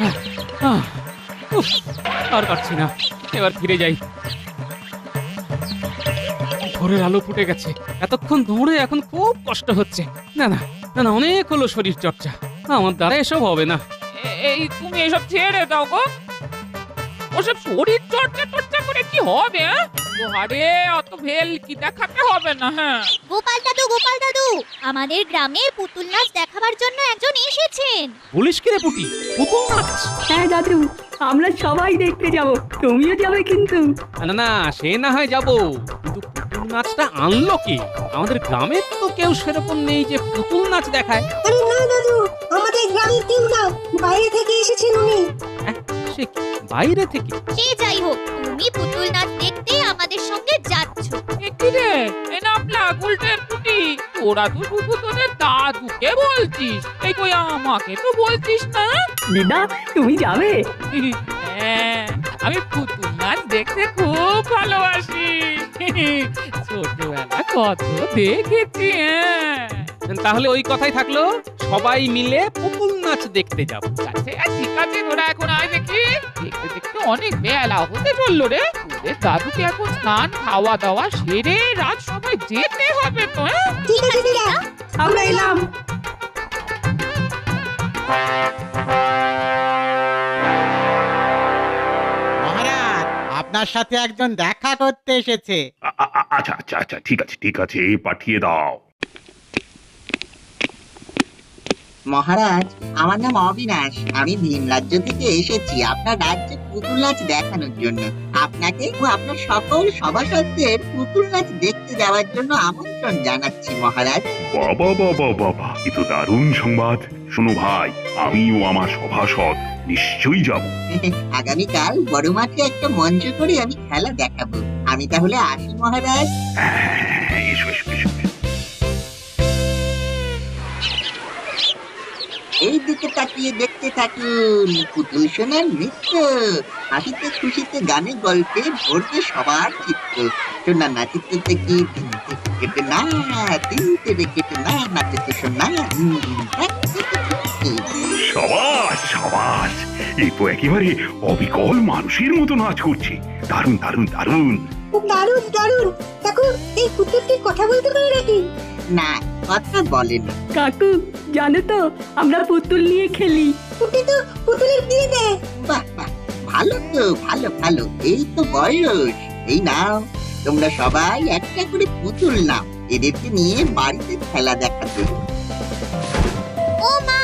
আহ, উফ, আর পারছি না, এবার ফিরে যাই। ভোরের আলো ফুটে গেছে, এতক্ষণ দৌড়ে এখন খুব কষ্ট হচ্ছে। না না না না, অনেক হলো শরীর চর্চা, আমার দ্বারা এসব হবে না। এই তুমি এসব ছেড়ে দাও গো, ওসব শরীর চর্চা টর্চা করে কি হবে? আরে অত ভেল কি দেখাতে হবে না। হ্যাঁ গোপাল দাদু, আমাদের গ্রামে পুতুল নাচ দেখাবার জন্য একজন এসেছেন। বলিস কি রে পুটি, পুতুল নাচ? হ্যাঁ দাদু, আমরা সবাই দেখতে যাব, তুমিও যাবে কিন্তু। না না, সে না হয় যাবো, কিন্তু পুতুল নাচটা আনলো কে? আমাদের গ্রামে তো কেউ সেরকম নেই যে পুতুল নাচ দেখায়। আরে না দাদু, আমাদের গ্রামের কেউ না, বাইরে থেকে এসেছেন উনি। সে কি, বাইরে থেকে? সে যাই হোক, তুমি পুতুল নাচ দেখতে আমাদের সঙ্গে যাচ্ছ। কি রে, এই নাপলা গুলটের পুটি, তোরা তো শুধু তোদের দাদুকে বলছিস, এই কই আমাকে তো বলছিস না? দিদা, তুমি যাবে? হ্যাঁ, আমি পুতুল নাচ দেখতে খুব ভালোবাসি। ছোটবেলা কত দেখেছি। তাহলে ওই কথাই থাকলো, সবাই মিলে পুতুল নাচ দেখতে যাব। ঠিক আছে, তোরা এখন আয় দেখি। দেখতে দেখতে অনেক বেলা হতে চললো রে। তোদের দাদুকে এখন স্নান খাওয়া দাওয়া সেরে রাত সবাই যেতে হবে তো। ঠিক আছে দিদা, আমরা এলাম। মহারাজ, আপনার সাথে একজন দেখা করতে এসেছে। আচ্ছা আচ্ছা আচ্ছা, ঠিক আছে ঠিক আছে, পাঠিয়ে দাও। মহারাজ, আমার নাম অবিনাশ। আমি ভীম রাজ্য থেকে এসেছি আপনার রাজ্যে পুতুল নাচ দেখানোর জন্য। আপনাকে ও আপনার সকল সভাসদদের পুতুল নাচ দেখতে যাওয়ার জন্য আমন্ত্রণ জানাচ্ছি মহারাজ। বাবা বাবা বাবা, এ তো দারুণ সংবাদ। শোনো ভাই, আমি ও আমার সভাসদ নিশ্চয়ই যাব। আগামীকাল বড় মাঠে একটা মঞ্চ করে আমি খেলা দেখাবো। আমি তাহলে আসি মহারাজ। হ্যাঁ, এসো এসো এসো। এই দিকে তাকিয়ে দেখতে থাকুন, পুতুল সোনার নৃত্য। হাসিতে খুশিতে গানে গল্পে ভরবে সবার চিত্ত। সোনা নাচিতে দেখি তিনটে কেটে না, তিনটে কেটে না, নাচিতে সোনা। সাবাস সাবাস, এই তো একেবারে অবিকল মানুষের মতো নাচ করছে। দারুণ দারুণ দারুণ। দারুণ দারুণ। দেখো, এই পুতুলটি কথা বলতে পারে নাকি? না, কথা বলে না। কাকু, জানো তো আমরা পুতুল নিয়ে খেলি। পুটি তো পুতুলের বিয়ে দেয়। বাহ বাহ, ভালো তো, ভালো ভালো। এই তো বয়স। এই নাও, তোমরা সবাই একটা করে পুতুল নাও, এদেরকে নিয়ে বাড়িতে খেলা দেখাতে। ও মা,